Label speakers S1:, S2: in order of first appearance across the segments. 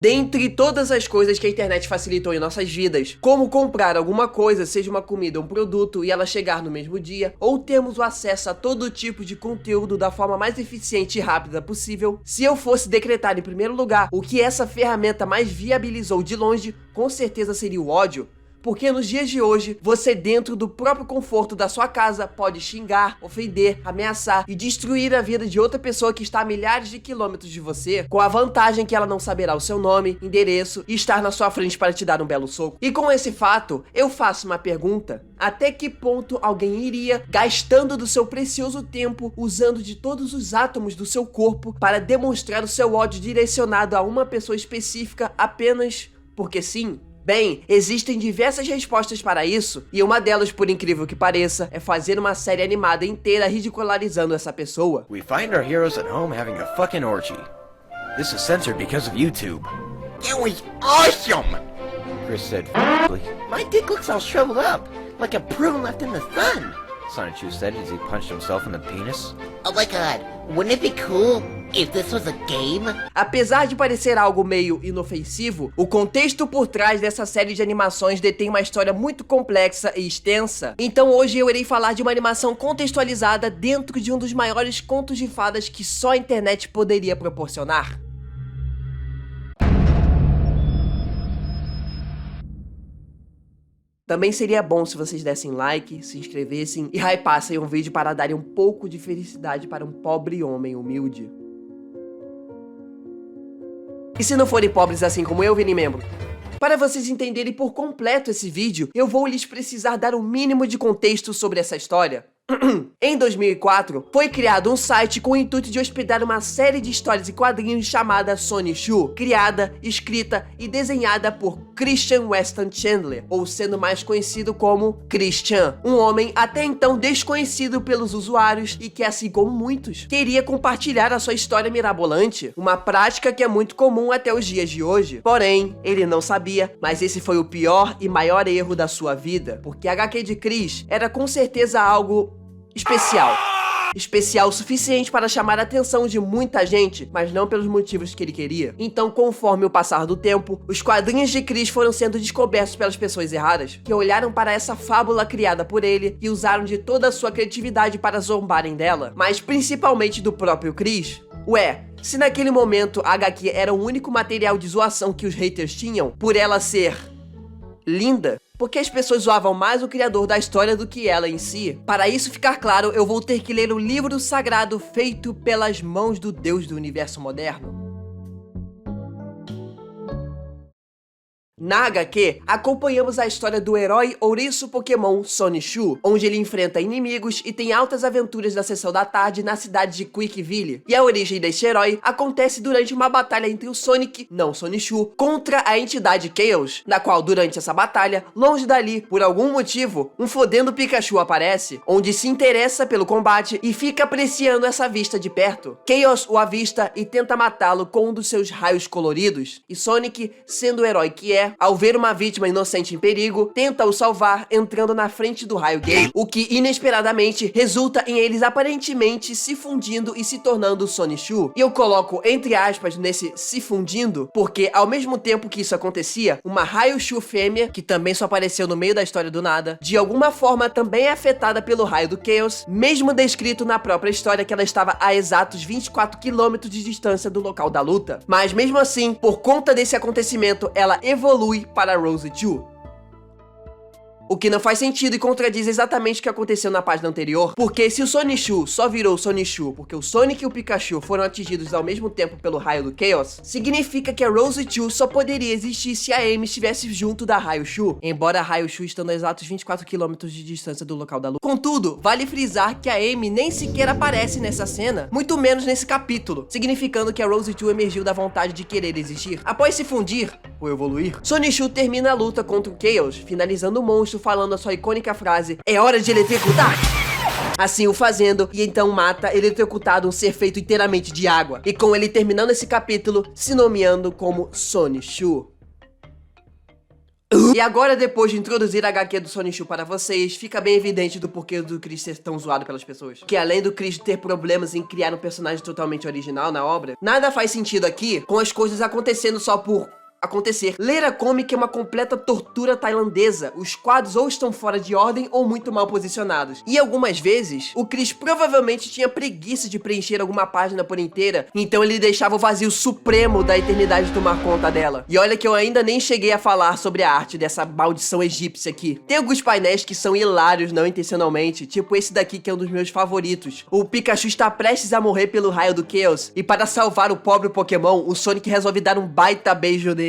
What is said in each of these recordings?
S1: Dentre todas as coisas que a internet facilitou em nossas vidas, como comprar alguma coisa, seja uma comida ou um produto, e ela chegar no mesmo dia, ou termos o acesso a todo tipo de conteúdo da forma mais eficiente e rápida possível, se eu fosse decretar em primeiro lugar o que essa ferramenta mais viabilizou de longe, com certeza seria o ódio. Porque nos dias de hoje, você dentro do próprio conforto da sua casa pode xingar, ofender, ameaçar e destruir a vida de outra pessoa que está a milhares de quilômetros de você, com a vantagem que ela não saberá o seu nome, endereço e estar na sua frente para te dar um belo soco. E com esse fato, eu faço uma pergunta: até que ponto alguém iria, gastando do seu precioso tempo, usando de todos os átomos do seu corpo para demonstrar o seu ódio direcionado a uma pessoa específica apenas porque sim? Bem, existem diversas respostas para isso, e uma delas, por incrível que pareça, é fazer uma série animada inteira ridicularizando essa pessoa.
S2: We find our heroes at home having a fucking orgy. This is censored because of YouTube.
S3: It was awesome!
S2: Chris said, "F***ly."
S3: My dick looks all shriveled up, like a prune left in the sun.
S2: Sonichu said as he punched himself in the penis.
S3: Oh my god, wouldn't it be cool if this was a game?
S1: Apesar de parecer algo meio inofensivo, o contexto por trás dessa série de animações detém uma história muito complexa e extensa. Então hoje eu irei falar de uma animação contextualizada dentro de um dos maiores contos de fadas que só a internet poderia proporcionar. Também seria bom se vocês dessem like, se inscrevessem e hypassem o vídeo para darem um pouco de felicidade para um pobre homem humilde. E se não forem pobres assim como eu, virem membro? Para vocês entenderem por completo esse vídeo, eu vou lhes precisar dar um mínimo de contexto sobre essa história. Em 2004, foi criado um site com o intuito de hospedar uma série de histórias e quadrinhos chamada Sonichu, criada, escrita e desenhada por Christian Weston Chandler, ou sendo mais conhecido como Christian, um homem até então desconhecido pelos usuários e que, assim como muitos, queria compartilhar a sua história mirabolante, uma prática que é muito comum até os dias de hoje. Porém, ele não sabia, mas esse foi o pior e maior erro da sua vida, porque a HQ de Chris era com certeza algo especial. Especial o suficiente para chamar a atenção de muita gente, mas não pelos motivos que ele queria. Então, conforme o passar do tempo, os quadrinhos de Chris foram sendo descobertos pelas pessoas erradas, que olharam para essa fábula criada por ele e usaram de toda a sua criatividade para zombarem dela, mas principalmente do próprio Chris. Ué, se naquele momento a HQ era o único material de zoação que os haters tinham, por ela ser linda, porque as pessoas zoavam mais o criador da história do que ela em si. Para isso ficar claro, eu vou ter que ler o livro sagrado feito pelas mãos do Deus do universo moderno. Na HQ, acompanhamos a história do herói ouriço Pokémon Sonichu, onde ele enfrenta inimigos e tem altas aventuras na sessão da tarde na cidade de Quickville. E a origem deste herói acontece durante uma batalha entre o Sonic, não Sonichu, contra a entidade Chaos, na qual durante essa batalha, longe dali, por algum motivo, um fodendo Pikachu aparece, onde se interessa pelo combate e fica apreciando essa vista de perto. Chaos o avista e tenta matá-lo com um dos seus raios coloridos, e Sonic, sendo o herói que é, ao ver uma vítima inocente em perigo, tenta o salvar entrando na frente do raio gay, o que inesperadamente resulta em eles aparentemente se fundindo e se tornando Sonichu. E eu coloco entre aspas nesse se fundindo, porque ao mesmo tempo que isso acontecia, uma Raichu fêmea, que também só apareceu no meio da história do nada, de alguma forma também é afetada pelo raio do Chaos, mesmo descrito na própria história que ela estava a exatos 24 km de distância do local da luta. Mas mesmo assim, por conta desse acontecimento, ela evolui para Rose 2. O que não faz sentido e contradiz exatamente o que aconteceu na página anterior, porque se o Sonichu só virou Sonichu porque o Sonic e o Pikachu foram atingidos ao mesmo tempo pelo raio do Chaos, significa que a Rose 2 só poderia existir se a Amy estivesse junto da Raichu, embora a Raichu estando a exatos 24 km de distância do local da luta. Contudo, vale frisar que a Amy nem sequer aparece nessa cena, muito menos nesse capítulo, significando que a Rose 2 emergiu da vontade de querer existir. Após se fundir, ou evoluir, Sonichu termina a luta contra o Chaos, finalizando o monstro falando a sua icônica frase: "É hora de eletrocutar!" Assim o fazendo, e então mata eletrocutado um ser feito inteiramente de água, e com ele terminando esse capítulo, se nomeando como Sonichu. E agora, depois de introduzir a HQ do Sonichu para vocês, fica bem evidente do porquê do Chris ser tão zoado pelas pessoas. Que além do Chris ter problemas em criar um personagem totalmente original na obra, nada faz sentido aqui com as coisas acontecendo só por acontecer. Ler a comic é uma completa tortura tailandesa. Os quadros ou estão fora de ordem ou muito mal posicionados. E algumas vezes, o Chris provavelmente tinha preguiça de preencher alguma página por inteira, então ele deixava o vazio supremo da eternidade tomar conta dela. E olha que eu ainda nem cheguei a falar sobre a arte dessa maldição egípcia aqui. Tem alguns painéis que são hilários não intencionalmente, tipo esse daqui que é um dos meus favoritos. O Pikachu está prestes a morrer pelo raio do Chaos, e para salvar o pobre Pokémon, o Sonic resolve dar um baita beijo nele.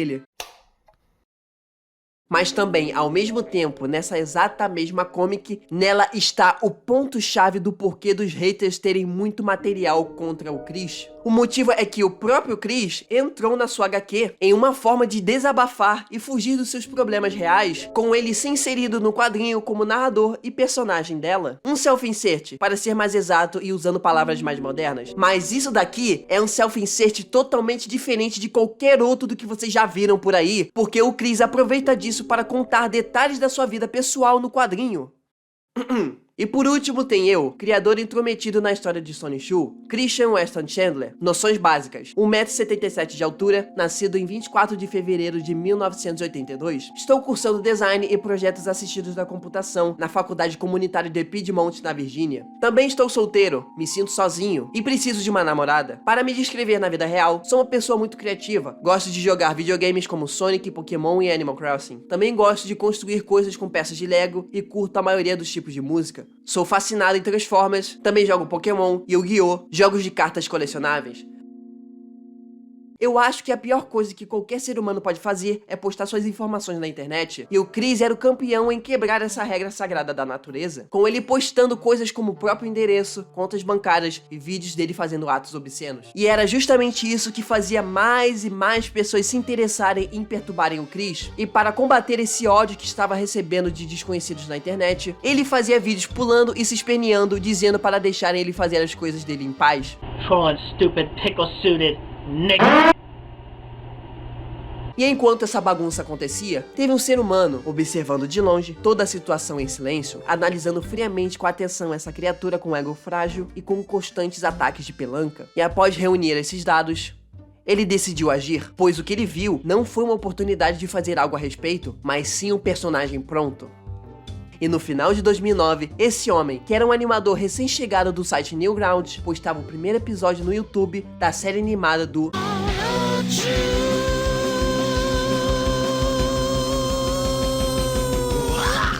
S1: Mas também, ao mesmo tempo, nessa exata mesma comic, nela está o ponto-chave do porquê dos haters terem muito material contra o Chris. O motivo é que o próprio Chris entrou na sua HQ em uma forma de desabafar e fugir dos seus problemas reais, com ele se inserido no quadrinho como narrador e personagem dela. Um self-insert, para ser mais exato e usando palavras mais modernas. Mas isso daqui é um self-insert totalmente diferente de qualquer outro do que vocês já viram por aí, porque o Chris aproveita disso para contar detalhes da sua vida pessoal no quadrinho. E por último tem eu, criador intrometido na história de Sonichu, Christian Weston Chandler. Noções básicas: 1,77 m de altura, nascido em 24 de fevereiro de 1982. Estou cursando design e projetos assistidos da computação na faculdade comunitária de Piedmont, na Virgínia. Também estou solteiro, me sinto sozinho e preciso de uma namorada. Para me descrever na vida real, sou uma pessoa muito criativa. Gosto de jogar videogames como Sonic, Pokémon e Animal Crossing. Também gosto de construir coisas com peças de Lego e curto a maioria dos tipos de música. Sou fascinado em Transformers, também jogo Pokémon, Yu-Gi-Oh!, jogos de cartas colecionáveis. Eu acho que a pior coisa que qualquer ser humano pode fazer é postar suas informações na internet, e o Chris era o campeão em quebrar essa regra sagrada da natureza, com ele postando coisas como o próprio endereço, contas bancárias e vídeos dele fazendo atos obscenos. E era justamente isso que fazia mais e mais pessoas se interessarem em perturbarem o Chris, e para combater esse ódio que estava recebendo de desconhecidos na internet, ele fazia vídeos pulando e se esperneando, dizendo para deixarem ele fazer as coisas dele em paz.
S4: Trolling stupid pickle-suited nigga.
S1: E enquanto essa bagunça acontecia, teve um ser humano observando de longe toda a situação em silêncio, analisando friamente com atenção essa criatura com ego frágil e com constantes ataques de pelanca. E após reunir esses dados, ele decidiu agir, pois o que ele viu não foi uma oportunidade de fazer algo a respeito, mas sim um personagem pronto. E no final de 2009, esse homem, que era um animador recém-chegado do site Newgrounds, postava o primeiro episódio no YouTube da série animada do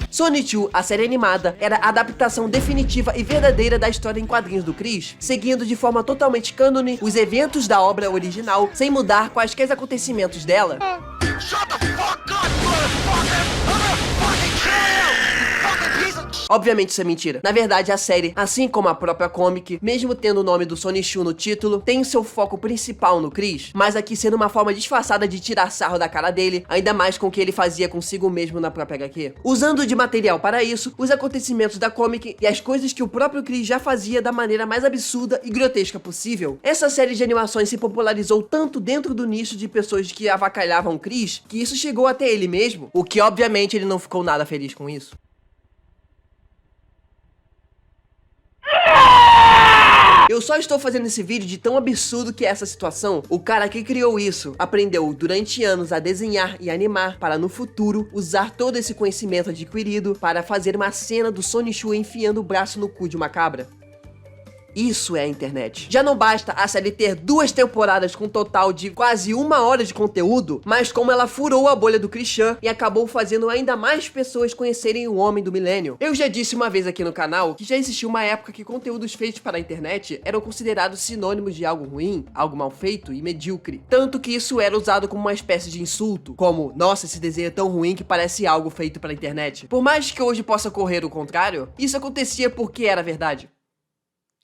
S1: Sonichu, a série animada, era a adaptação definitiva e verdadeira da história em quadrinhos do Chris, seguindo de forma totalmente cânone os eventos da obra original, sem mudar quaisquer acontecimentos dela. Obviamente isso é mentira. Na verdade, a série, assim como a própria comic, mesmo tendo o nome do Sonichu no título, tem o seu foco principal no Chris, mas aqui sendo uma forma disfarçada de tirar sarro da cara dele, ainda mais com o que ele fazia consigo mesmo na própria HQ. Usando de material para isso, os acontecimentos da comic e as coisas que o próprio Chris já fazia da maneira mais absurda e grotesca possível. Essa série de animações se popularizou tanto dentro do nicho de pessoas que avacalhavam o Chris, que isso chegou até ele mesmo, o que obviamente ele não ficou nada feliz com isso. Eu só estou fazendo esse vídeo de tão absurdo que é essa situação. O cara que criou isso aprendeu durante anos a desenhar e animar para no futuro usar todo esse conhecimento adquirido para fazer uma cena do Sonichu enfiando o braço no cu de uma cabra. Isso é a internet. Já não basta a série ter 2 temporadas com um total de quase 1 hora de conteúdo, mas como ela furou a bolha do Christian e acabou fazendo ainda mais pessoas conhecerem o homem do milênio. Eu já disse uma vez aqui no canal que já existiu uma época que conteúdos feitos para a internet eram considerados sinônimos de algo ruim, algo mal feito e medíocre. Tanto que isso era usado como uma espécie de insulto, como, nossa, esse desenho é tão ruim que parece algo feito para a internet. Por mais que hoje possa ocorrer o contrário, isso acontecia porque era verdade.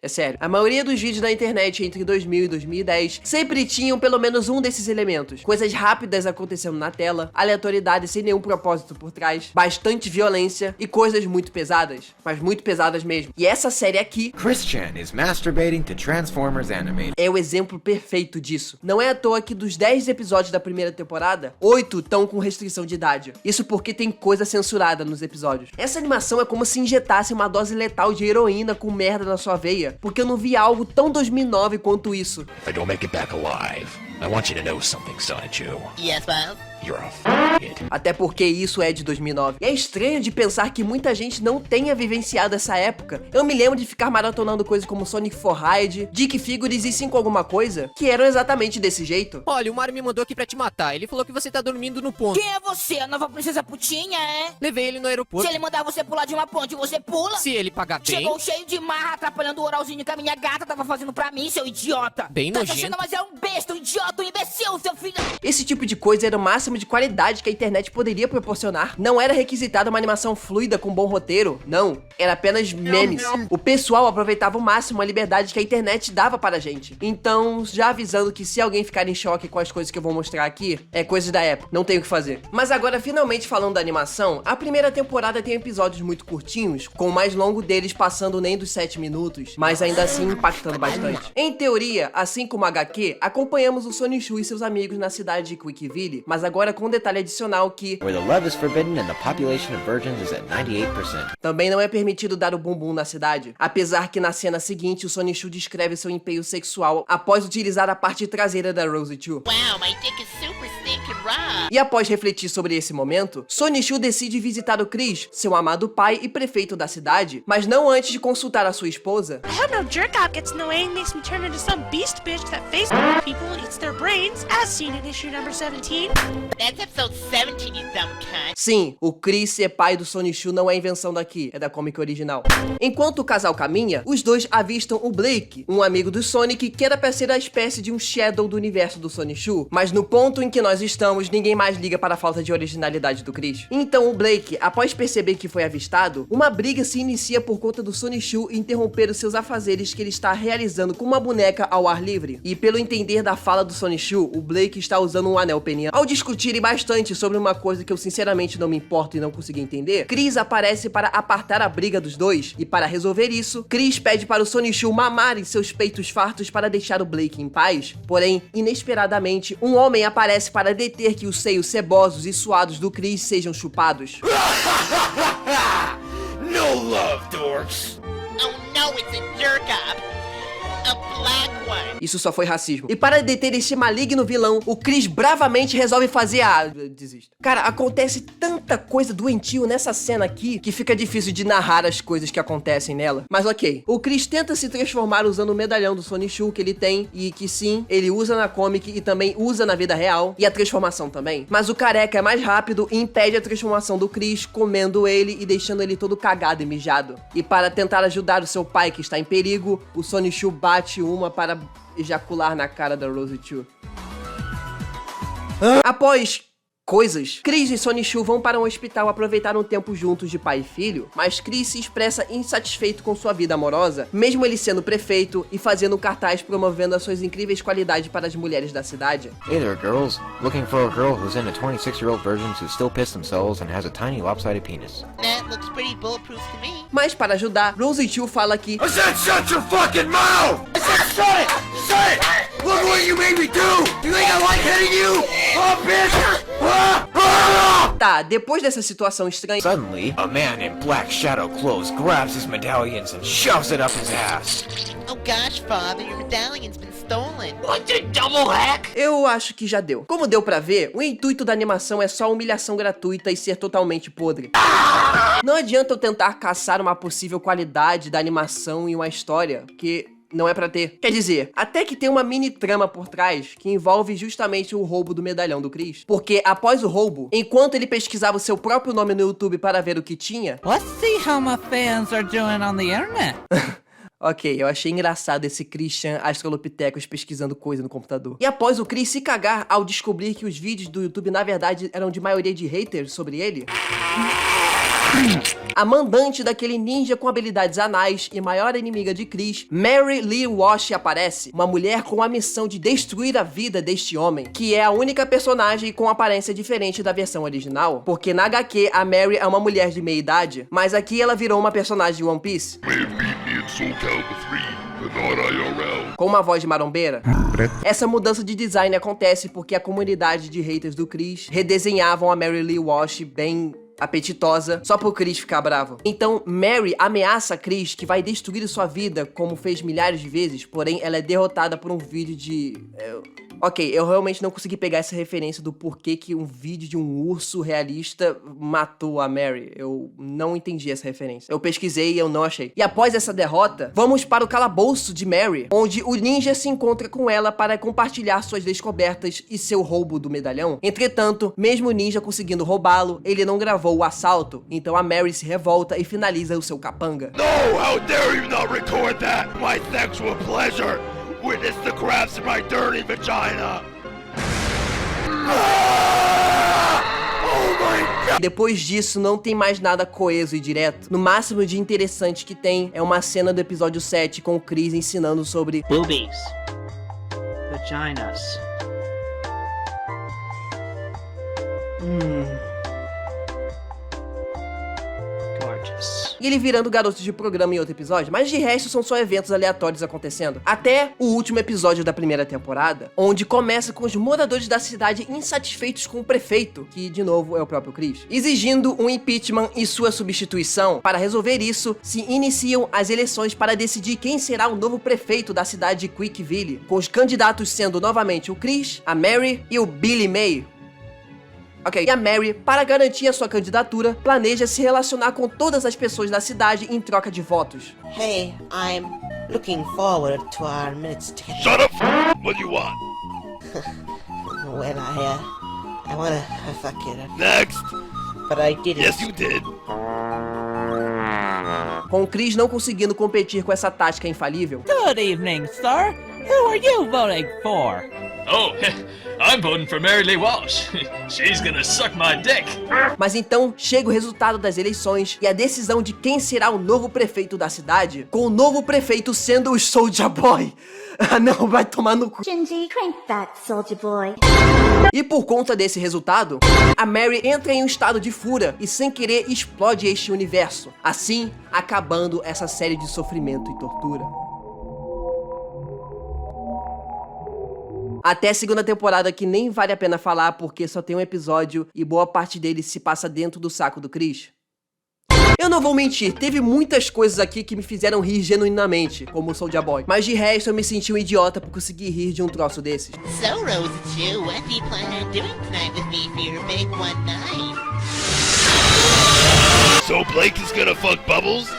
S1: É sério. A maioria dos vídeos na internet entre 2000 e 2010 sempre tinham pelo menos um desses elementos. Coisas rápidas acontecendo na tela, aleatoriedade sem nenhum propósito por trás, bastante violência e coisas muito pesadas. Mas muito pesadas mesmo. E essa série aqui
S2: Christian is masturbating to Transformers animated.
S1: é o exemplo perfeito disso. Não é à toa que dos 10 episódios da primeira temporada, 8 estão com restrição de idade. Isso porque tem coisa censurada nos episódios. Essa animação é como se injetasse uma dose letal de heroína com merda na sua veia, porque eu não vi algo tão 2009 quanto isso.
S5: If I don't make it back alive, I want you to know something, Sonichu.
S3: Yes, Bob?
S5: You're a f***it.
S1: Até porque isso é de 2009. E é estranho de pensar que muita gente não tenha vivenciado essa época. Eu me lembro de ficar maratonando coisas como Sonic Forride, Dick Figures e 5 alguma coisa, que eram exatamente desse jeito.
S6: Olha, o Mario me mandou aqui pra te matar. Ele falou que você tá dormindo no ponto.
S7: Quem é você? A nova princesa putinha, é?
S6: Levei ele no
S7: Se
S6: aeroporto.
S7: ele mandar você pular de uma ponte, você pula?
S6: Se ele pagar bem,
S7: Chegou cheio de marra, atrapalhando o oralzinho que a minha gata tava fazendo pra mim, seu idiota.
S6: Bem
S7: tá
S6: nojento.
S7: achando, mas é um besta, um idiota, um imbecil, seu filho.
S1: Esse tipo de coisa era o máximo de qualidade que a internet poderia proporcionar. Não era requisitada uma animação fluida com bom roteiro, não. Era apenas memes. O pessoal aproveitava ao máximo a liberdade que a internet dava para a gente. Então, já avisando que se alguém ficar em choque com as coisas que eu vou mostrar aqui, é coisas da época, não tem o que fazer. Mas agora, finalmente falando da animação, a primeira temporada tem episódios muito curtinhos, com o mais longo deles passando nem dos 7 minutos, mas ainda assim impactando bastante. Em teoria, assim como a HQ, acompanhamos o Sonichu e seus amigos na cidade de Quickville, mas agora com um detalhe adicional que
S2: Where the love is forbidden and the population of virgins is at 98%.
S1: também não é permitido dar o bumbum na cidade, apesar que na cena seguinte o Sonichu descreve seu empenho sexual após utilizar a parte traseira da Rosie Chu.
S3: Wow, my dick is super stinking raw.
S1: E após refletir sobre esse momento, Sonichu decide visitar o Chris, seu amado pai e prefeito da cidade, mas não antes de consultar a sua esposa.
S8: I hope no jerk off gets in the way and makes me turn into some beast bitch that faces people and eats their brains, as seen in issue number 17.
S3: That's episode 17, you dumb cunt.
S1: Sim, o Chris ser pai do Sonichu não é invenção daqui, é da comic original. Enquanto o casal caminha, os dois avistam o Blake, um amigo do Sonic que era pra ser a espécie de um Shadow do universo do Sonichu, mas no ponto em que nós estamos, ninguém mais liga para a falta de originalidade do Chris. Então o Blake, após perceber que foi avistado, uma briga se inicia por conta do Sonichu interromper os seus afazeres que ele está realizando com uma boneca ao ar livre. E pelo entender da fala do Sonichu, o Blake está usando um anel peniano. Ao discutirem bastante sobre uma coisa que eu sinceramente não me importo e não consegui entender, Chris aparece para apartar a briga dos dois, e para resolver isso, Chris pede para o Sonichu mamar em seus peitos fartos para deixar o Blake em paz. Porém, inesperadamente, um homem aparece para deter que os seios cebosos e suados do Chris sejam chupados.
S5: No love, dorks.
S3: Oh no, it's a jerk off. A black one.
S1: Isso só foi racismo. E para deter este maligno vilão, o Chris bravamente resolve fazer a... Desisto. Cara, acontece tanta coisa doentio nessa cena aqui que fica difícil de narrar as coisas que acontecem nela. Mas ok. O Chris tenta se transformar usando o medalhão do Sonichu que ele tem e que sim, ele usa na comic e também usa na vida real. E a transformação também. Mas o careca é mais rápido e impede a transformação do Chris, comendo ele e deixando ele todo cagado e mijado. E para tentar ajudar o seu pai que está em perigo, o Sonichu bate uma para ejacular na cara da Rosie Chu. Após coisas, Chris e Sonichu vão para um hospital aproveitar um tempo juntos de pai e filho, mas Chris se expressa insatisfeito com sua vida amorosa, mesmo ele sendo prefeito e fazendo um cartaz promovendo as suas incríveis qualidades para as mulheres da cidade.
S2: Hey there, girls. Looking for a girl who's into 26-year-old virgins who still piss themselves and has a tiny lopsided penis.
S3: That looks pretty bulletproof to me.
S1: Mas para ajudar, Rosie Chu fala que
S5: I said shut your fucking mouth! I said shut it! Shut it! Look what you made me do! You think I like hitting you? Oh, bitch! Ah! Ah!
S1: tá, depois dessa situação estranha,
S2: Suddenly, a man in black shadow clothes grabs his medallions and shoves it up his ass.
S3: Oh gosh, Father, your medallion's been stolen.
S4: What the double hack?
S1: eu acho que já deu. Como deu pra ver, o intuito da animação é só humilhação gratuita e ser totalmente podre. Não adianta eu tentar caçar uma possível qualidade da animação e uma história, que não é pra ter. Quer dizer, até que tem uma mini trama por trás que envolve justamente o roubo do medalhão do Chris. Porque após o roubo, enquanto ele pesquisava o seu próprio nome no YouTube para ver o que tinha...
S9: Let's see how my fans are doing on the internet.
S1: Ok, eu achei engraçado esse Christian Australopithecus pesquisando coisa no computador. E após o Chris se cagar ao descobrir que os vídeos do YouTube na verdade eram de maioria de haters sobre ele... A mandante daquele ninja com habilidades anais e maior inimiga de Chris, Mary Lee Walsh, aparece. Uma mulher com a missão de destruir a vida deste homem, que é a única personagem com aparência diferente da versão original. Porque na HQ, a Mary é uma mulher de meia idade, mas aqui ela virou uma personagem de One Piece. Com uma voz de marombeira. Essa mudança de design acontece porque a comunidade de haters do Chris redesenhavam a Mary Lee Walsh bem apetitosa, só pro Chris ficar bravo. Então, Mary ameaça Chris que vai destruir sua vida, como fez milhares de vezes, porém ela é derrotada por um vídeo de... Ok, eu realmente não consegui pegar essa referência do porquê que um vídeo de um urso realista matou a Mary. Eu não entendi essa referência. Eu pesquisei e eu não achei. E após essa derrota, vamos para o calabouço de Mary, onde o ninja se encontra com ela para compartilhar suas descobertas e seu roubo do medalhão. Entretanto, mesmo o ninja conseguindo roubá-lo, ele não gravou o assalto, então a Mary se revolta e finaliza o seu capanga.
S5: No! How dare you not record that? My sexual pleasure! Witness the crabs in my dirty vagina!
S1: Depois disso, não tem mais nada coeso e direto. No máximo de interessante que tem é uma cena do episódio 7 com o Chris ensinando sobre
S4: Boobies. Vaginas. Gorgeous.
S1: e ele virando garoto de programa em outro episódio, mas de resto são só eventos aleatórios acontecendo. Até o último episódio da primeira temporada, onde começa com os moradores da cidade insatisfeitos com o prefeito, que de novo é o próprio Chris, exigindo um impeachment e sua substituição. Para resolver isso, se iniciam as eleições para decidir quem será o novo prefeito da cidade de Quickville, com os candidatos sendo novamente o Chris, a Mary e o Billy May. Ok, e a Mary, para garantir a sua candidatura, planeja se relacionar com todas as pessoas da cidade em troca de votos.
S10: Hey, I'm looking forward to our minutes together.
S5: Shut up! What do you want?
S10: Well, I wanna fuck you.
S5: Next!
S10: But I didn't.
S5: Yes, you did.
S1: Com o Chris não conseguindo competir com essa tática infalível.
S9: Good evening, sir. Who are you voting for?
S11: Oh, I'm voting for Mary Lee Walsh. She's gonna suck my dick.
S1: Mas então chega o resultado das eleições e a decisão de quem será o novo prefeito da cidade, com o novo prefeito sendo o Soulja Boy. Ah não, vai tomar no cu.
S12: Shinji, crank that, Soulja Boy.
S1: E por conta desse resultado, a Mary entra em um estado de fúria e sem querer explode este universo, assim acabando essa série de sofrimento e tortura. Até a segunda temporada, que nem vale a pena falar porque só tem um episódio e boa parte dele se passa dentro do saco do Chris. Eu não vou mentir, teve muitas coisas aqui que me fizeram rir genuinamente, como o Soulja Boy. Mas de resto eu me senti um idiota por conseguir rir de um troço desses.
S3: So, Rose Chew, what do you plan on doing tonight with me for your big one night?
S5: So Blake is gonna fuck Bubbles?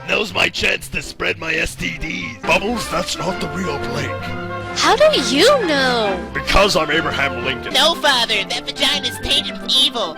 S5: Now's my chance to spread my STDs. Bubbles, that's not the real Blake.
S12: How do you know?
S5: Because I'm Abraham Lincoln.
S3: No, Father, that vagina is tainted with evil.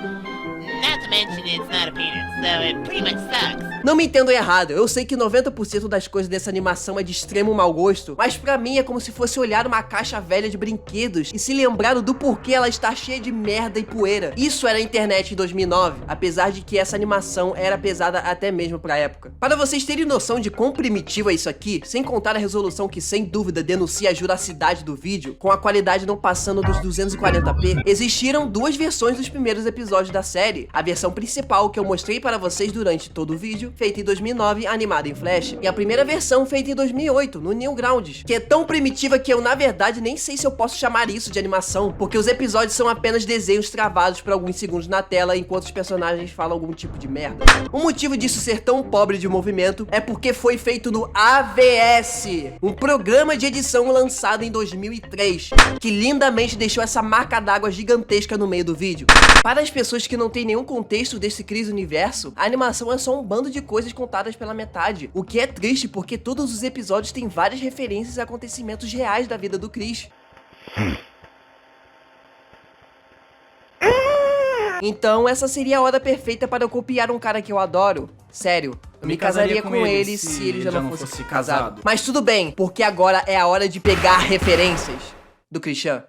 S3: Not to mention it's not a penis, so it pretty much sucks.
S1: Não me entendam errado, eu sei que 90% das coisas dessa animação é de extremo mau gosto, mas pra mim é como se fosse olhar uma caixa velha de brinquedos e se lembrar do porquê ela está cheia de merda e poeira. Isso era a internet em 2009, apesar de que essa animação era pesada até mesmo pra época. Para vocês terem noção de quão primitivo é isso aqui, sem contar a resolução que sem dúvida denuncia a juracidade do vídeo, com a qualidade não passando dos 240p, existiram duas versões dos primeiros episódios da série. A versão principal que eu mostrei para vocês durante todo o vídeo, feita em 2009, animada em Flash, e a primeira versão feita em 2008, no Newgrounds, que é tão primitiva que eu na verdade nem sei se eu posso chamar isso de animação, porque os episódios são apenas desenhos travados por alguns segundos na tela enquanto os personagens falam algum tipo de merda. O motivo disso ser tão pobre de movimento é porque foi feito no AVS, um programa de edição lançado em 2003, que lindamente deixou essa marca d'água gigantesca no meio do vídeo. Para as pessoas que não têm nenhum contexto desse Chris universo, a animação é só um bando de coisas contadas pela metade, o que é triste porque todos os episódios têm várias referências a acontecimentos reais da vida do Chris. Então essa seria a hora perfeita para eu copiar um cara que eu adoro. Sério, eu me casaria com ele se ele já não fosse casado. Mas tudo bem, porque agora é a hora de pegar referências do Christian.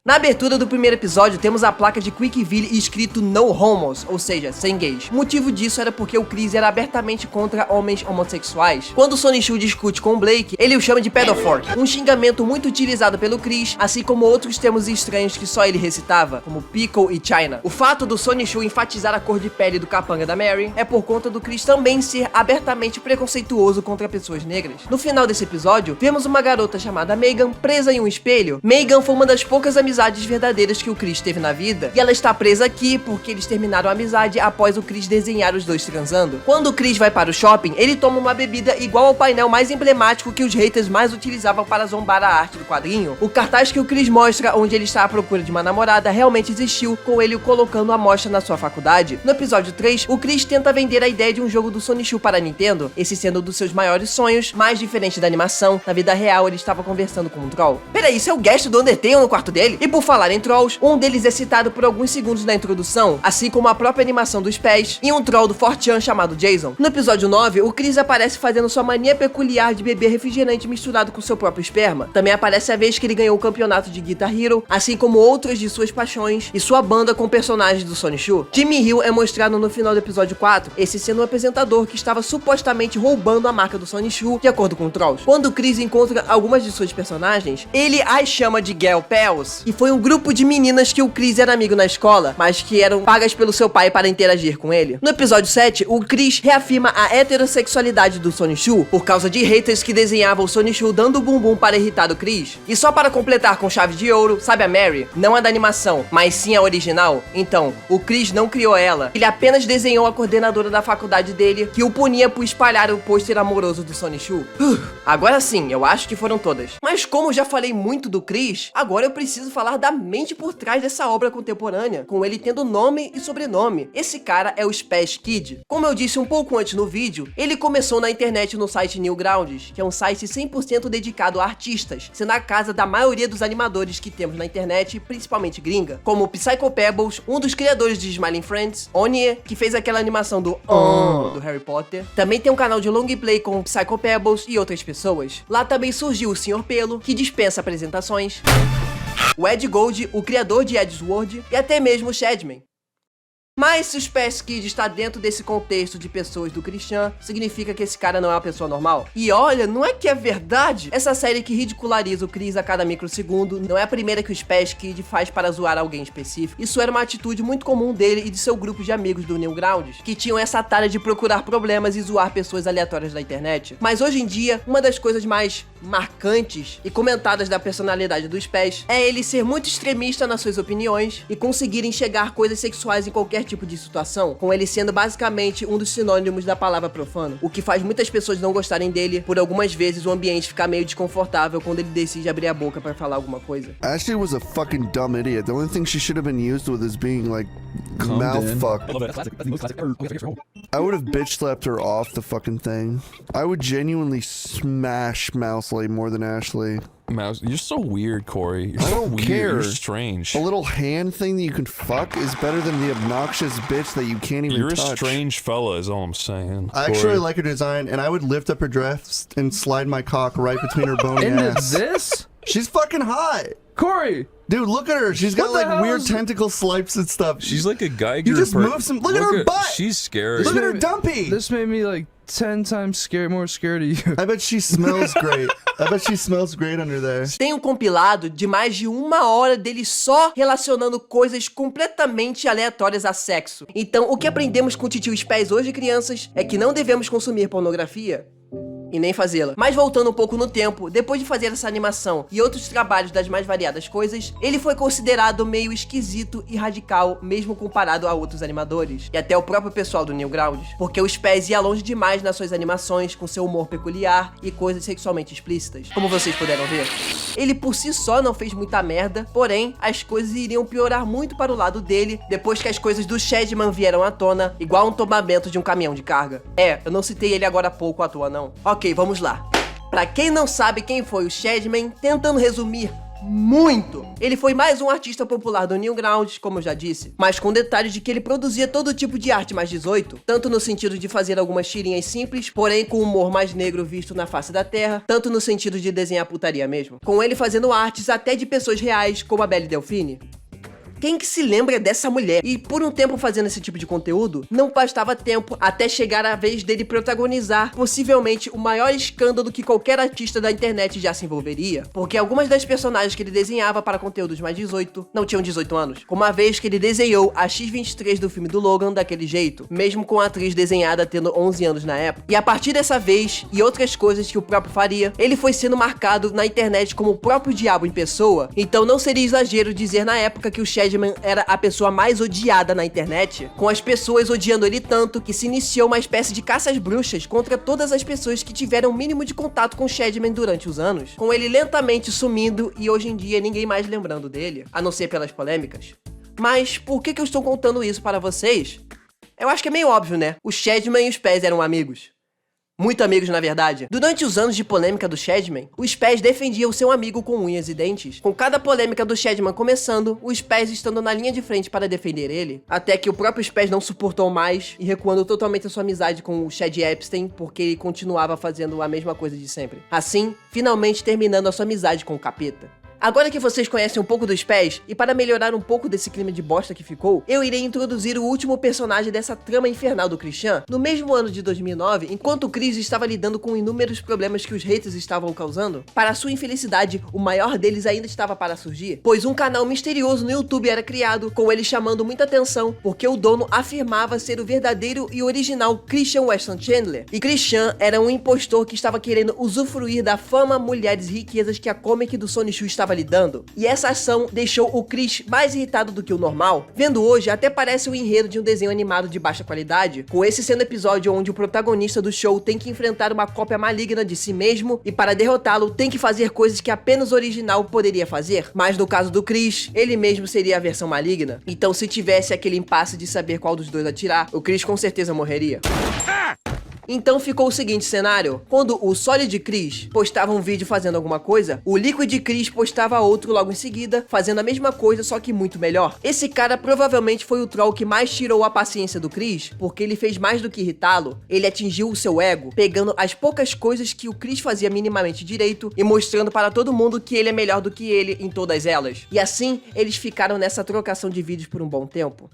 S1: Na abertura do primeiro episódio, temos a placa de Quickville escrito No Homos, ou seja, sem gays. O motivo disso era porque o Chris era abertamente contra homens homossexuais. Quando o Sonichu discute com o Blake, ele o chama de pedophile, um xingamento muito utilizado pelo Chris, assim como outros termos estranhos que só ele recitava, como pickle e China. O fato do Sonichu enfatizar a cor de pele do capanga da Mary é por conta do Chris também ser abertamente preconceituoso contra pessoas negras. No final desse episódio, vemos uma garota chamada Megan presa em um espelho. Megan foi uma das poucas amizades verdadeiras que o Chris teve na vida, e ela está presa aqui porque eles terminaram a amizade após o Chris desenhar os dois transando. Quando o Chris vai para o shopping, ele toma uma bebida igual ao painel mais emblemático que os haters mais utilizavam para zombar a arte do quadrinho. O cartaz que o Chris mostra onde ele está à procura de uma namorada realmente existiu, com ele o colocando à mostra na sua faculdade. No episódio 3, o Chris tenta vender a ideia de um jogo do Sonichu para a Nintendo, esse sendo um dos seus maiores sonhos, mais diferente da animação. Na vida real, ele estava conversando com um troll. Peraí, isso é o guest do Undertale no quarto dele? E por falar em trolls, um deles é citado por alguns segundos na introdução, assim como a própria animação dos pés, e um troll do 4chan chamado Jason. No episódio 9, o Chris aparece fazendo sua mania peculiar de beber refrigerante misturado com seu próprio esperma. Também aparece a vez que ele ganhou o campeonato de Guitar Hero, assim como outras de suas paixões e sua banda com personagens do Sonichu. Jimmy Hill é mostrado no final do episódio 4, esse sendo um apresentador que estava supostamente roubando a marca do Sonichu, de acordo com trolls. Quando o Chris encontra algumas de suas personagens, ele as chama de Girl Pals, e foi um grupo de meninas que o Chris era amigo na escola, mas que eram pagas pelo seu pai para interagir com ele. No episódio 7, o Chris reafirma a heterossexualidade do Sonichu, por causa de haters que desenhavam o Sonichu dando bumbum para irritar o Chris. E só para completar com chave de ouro, sabe a Mary? Não a da animação, mas sim a original. Então, o Chris não criou ela, ele apenas desenhou a coordenadora da faculdade dele, que o punia por espalhar o pôster amoroso do Sonichu. Agora sim, eu acho que foram todas. Mas como já falei muito do Chris, agora eu preciso falar da mente por trás dessa obra contemporânea, com ele tendo nome e sobrenome. Esse cara é o Space Kid. Como eu disse um pouco antes no vídeo, ele começou na internet no site Newgrounds, que é um site 100% dedicado a artistas, sendo a casa da maioria dos animadores que temos na internet, principalmente gringa, como o Psycho Pebbles, um dos criadores de Smiling Friends, Onie, que fez aquela animação do do Harry Potter. Também tem um canal de long play com o Psycho Pebbles e outras pessoas. Lá também surgiu o Sr. Pelo, que dispensa apresentações, o Ed Gold, o criador de Edgeworld, e até mesmo o Shadman. Mas se o Space Kid está dentro desse contexto de pessoas do Christian, significa que esse cara não é uma pessoa normal. E olha, não é que é verdade? Essa série que ridiculariza o Chris a cada microsegundo não é a primeira que o Space Kid faz para zoar alguém específico. Isso era uma atitude muito comum dele e de seu grupo de amigos do Newgrounds, que tinham essa tara de procurar problemas e zoar pessoas aleatórias da internet. Mas hoje em dia, uma das coisas mais marcantes e comentadas da personalidade do Space é ele ser muito extremista nas suas opiniões e conseguir enxergar coisas sexuais em qualquer tipo de situação, com ele sendo basicamente um dos sinônimos da palavra profano, o que faz muitas pessoas não gostarem dele, por algumas vezes o ambiente ficar meio desconfortável quando ele decide abrir a boca pra falar alguma coisa.
S13: Ashley was a fucking dumb idiot. The only thing she should have been used with is being like mouth fucked. I would have bitch slapped her off the fucking thing. I would genuinely smash Mousley more than Ashley.
S14: Mouse, you're so weird, Corey. You're
S13: I
S14: so
S13: don't
S14: weird.
S13: care.
S14: You're strange.
S13: A little hand thing that you can fuck is better than the obnoxious bitch that you can't even touch.
S14: You're a strange fella, is all I'm saying.
S13: I actually like her design, and I would lift up her dress and slide my cock right between her bony ass.
S15: Into this?
S13: She's fucking hot.
S15: Corey!
S13: Dude, look at her. She's got
S15: What the
S13: like weird
S15: hell's-
S13: tentacle swipes and stuff.
S14: She's like a Geiger.
S13: You just move some. Look at her butt.
S14: She's scary.
S13: Look at her dumpy.
S15: This made me like 10 times more scared of you.
S13: I bet she smells great. I bet she smells great under there.
S1: Tem um compilado de mais de 1 hora dele só relacionando coisas completamente aleatórias a sexo. Então, o que aprendemos com o Titio Spaz hoje, crianças, é que não devemos consumir pornografia e nem fazê-la. Mas voltando um pouco no tempo, depois de fazer essa animação e outros trabalhos das mais variadas coisas, ele foi considerado meio esquisito e radical, mesmo comparado a outros animadores, e até o próprio pessoal do Newgrounds, porque o Spaz ia longe demais nas suas animações, com seu humor peculiar e coisas sexualmente explícitas, como vocês puderam ver. Ele por si só não fez muita merda, porém, as coisas iriam piorar muito para o lado dele, depois que as coisas do Shadman vieram à tona, igual um tombamento de um caminhão de carga. Eu não citei ele agora há pouco à toa não. Ok, vamos lá. Pra quem não sabe quem foi o Shadman, tentando resumir, muito. Ele foi mais um artista popular do Newgrounds, como eu já disse, mas com detalhe de que ele produzia todo tipo de arte mais 18, tanto no sentido de fazer algumas tirinhas simples, porém com humor mais negro visto na face da terra, tanto no sentido de desenhar putaria mesmo, com ele fazendo artes até de pessoas reais, como a Belle Delphine. Quem que se lembra dessa mulher? E por um tempo fazendo esse tipo de conteúdo, não bastava tempo até chegar a vez dele protagonizar possivelmente o maior escândalo que qualquer artista da internet já se envolveria, porque algumas das personagens que ele desenhava para conteúdos mais 18 não tinham 18 anos, como a vez que ele desenhou a X-23 do filme do Logan daquele jeito, mesmo com a atriz desenhada tendo 11 anos na época. E a partir dessa vez, e outras coisas que o próprio faria, ele foi sendo marcado na internet como o próprio diabo em pessoa, então não seria exagero dizer na época que o Shadman era a pessoa mais odiada na internet, com as pessoas odiando ele tanto que se iniciou uma espécie de caça às bruxas contra todas as pessoas que tiveram o mínimo de contato com o Shadman durante os anos, com ele lentamente sumindo e hoje em dia ninguém mais lembrando dele, a não ser pelas polêmicas. Mas por que eu estou contando isso para vocês? Eu acho que é meio óbvio, né? O Shadman e os Pés eram amigos. Muito amigos, na verdade. Durante os anos de polêmica do Shadman, o Spaz defendia o seu amigo com unhas e dentes. Com cada polêmica do Shadman começando, o Spaz estando na linha de frente para defender ele, até que o próprio Spaz não suportou mais e recuando totalmente a sua amizade com o Chad Epstein, porque ele continuava fazendo a mesma coisa de sempre. Assim, finalmente terminando a sua amizade com o capeta. Agora que vocês conhecem um pouco dos Pés, e para melhorar um pouco desse clima de bosta que ficou, eu irei introduzir o último personagem dessa trama infernal do Christian, no mesmo ano de 2009, enquanto o Chris estava lidando com inúmeros problemas que os haters estavam causando. Para sua infelicidade, o maior deles ainda estava para surgir, pois um canal misterioso no YouTube era criado, com ele chamando muita atenção, porque o dono afirmava ser o verdadeiro e original Christian Weston Chandler. E Christian era um impostor que estava querendo usufruir da fama, mulheres e riquezas que a comic do Sonichu estava lidando, e essa ação deixou o Chris mais irritado do que o normal. Vendo hoje, até parece o enredo de um desenho animado de baixa qualidade, com esse sendo o episódio onde o protagonista do show tem que enfrentar uma cópia maligna de si mesmo, e para derrotá-lo tem que fazer coisas que apenas o original poderia fazer, mas no caso do Chris, ele mesmo seria a versão maligna. Então se tivesse aquele impasse de saber qual dos dois atirar, o Chris com certeza morreria. Então ficou o seguinte cenário: quando o Solid Chris postava um vídeo fazendo alguma coisa, o Liquid Chris postava outro logo em seguida, fazendo a mesma coisa, só que muito melhor. Esse cara provavelmente foi o troll que mais tirou a paciência do Chris, porque ele fez mais do que irritá-lo, ele atingiu o seu ego, pegando as poucas coisas que o Chris fazia minimamente direito e mostrando para todo mundo que ele é melhor do que ele em todas elas. E assim, eles ficaram nessa trocação de vídeos por um bom tempo.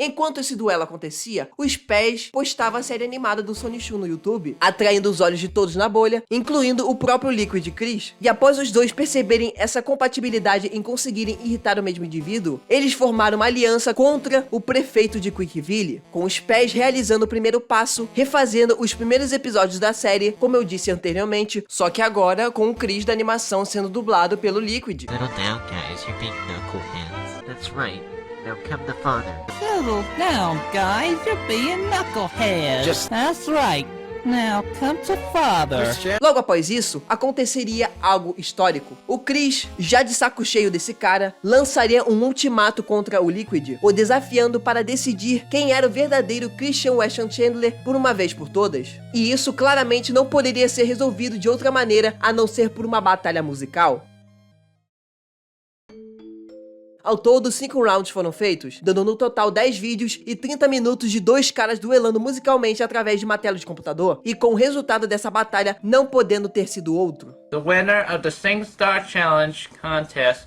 S1: Enquanto esse duelo acontecia, o Spaz postava a série animada do Sonichu no YouTube, atraindo os olhos de todos na bolha, incluindo o próprio Liquid Chris. E após os dois perceberem essa compatibilidade em conseguirem irritar o mesmo indivíduo, eles formaram uma aliança contra o prefeito de Quickville, com o Spaz realizando o primeiro passo, refazendo os primeiros episódios da série, como eu disse anteriormente, só que agora com o Chris da animação sendo dublado pelo Liquid.
S16: Settle down, guys. You're being knuckleheads. That's right. Now come the father.
S9: Settle down, guys. You're being knuckleheads. That's right. Now come to father.
S1: Logo após isso, aconteceria algo histórico. O Chris, já de saco cheio desse cara, lançaria um ultimato contra o Liquid, o desafiando para decidir quem era o verdadeiro Christian Weston Chandler por uma vez por todas. E isso claramente não poderia ser resolvido de outra maneira a não ser por uma batalha musical. Ao todo, 5 rounds foram feitos, dando no total 10 vídeos e 30 minutos de dois caras duelando musicalmente através de uma tela de computador, e com o resultado dessa batalha não podendo ter sido outro.
S17: The winner of the SingStar Challenge contest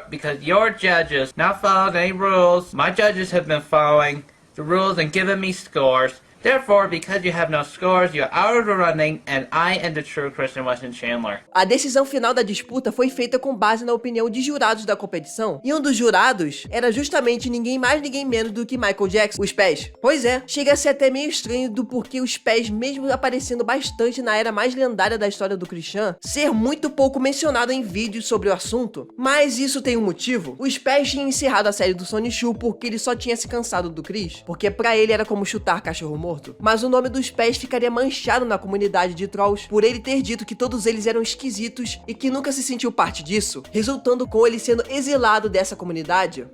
S17: because your judges not followed any rules. My judges have been following the rules and given me scores. Therefore, because you have no scores, you're out of the running, and I am the true Christian Weston Chandler.
S1: A decisão final da disputa foi feita com base na opinião de jurados da competição, e um dos jurados era justamente ninguém mais ninguém menos do que Michael Jackson, o Spaz. Pois é, chega a ser até meio estranho do porquê o Spaz, mesmo aparecendo bastante na era mais lendária da história do Christian, ser muito pouco mencionado em vídeos sobre o assunto. Mas isso tem um motivo. O Spaz tinha encerrado a série do Sonichu porque ele só tinha se cansado do Chris, porque pra ele era como chutar cachorro morto. Mas o nome dos Pés ficaria manchado na comunidade de trolls por ele ter dito que todos eles eram esquisitos e que nunca se sentiu parte disso, resultando com ele sendo exilado dessa comunidade.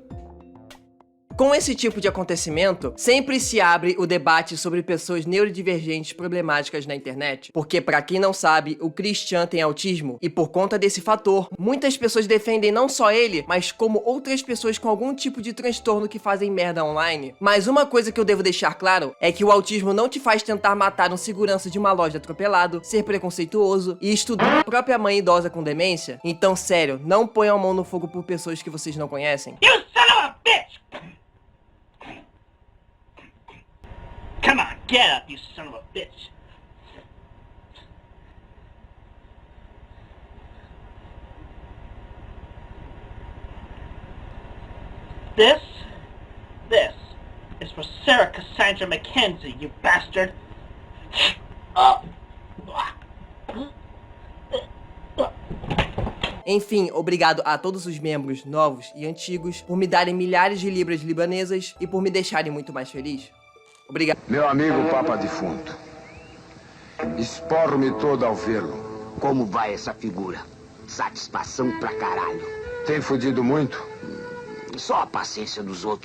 S1: Com esse tipo de acontecimento, sempre se abre o debate sobre pessoas neurodivergentes problemáticas na internet. Porque, pra quem não sabe, o Christian tem autismo e por conta desse fator, muitas pessoas defendem não só ele, mas como outras pessoas com algum tipo de transtorno que fazem merda online. Mas uma coisa que eu devo deixar claro é que o autismo não te faz tentar matar um segurança de uma loja atropelado, ser preconceituoso e estudar a própria mãe idosa com demência. Então, sério, não ponham a mão no fogo por pessoas que vocês não conhecem.
S18: You son of a bitch! Come on, get up, you son of a bitch! This is for Sarah Cassandra Mackenzie, you bastard!
S1: Enfim, obrigado a todos os membros novos e antigos por me darem milhares de libras libanesas e por me deixarem muito mais feliz. Obrigado.
S19: Meu amigo Papa Defunto, esporro-me todo ao vê-lo.
S20: Como vai essa figura? Satisfação pra caralho.
S19: Tem fudido muito?
S20: Só a paciência dos outros.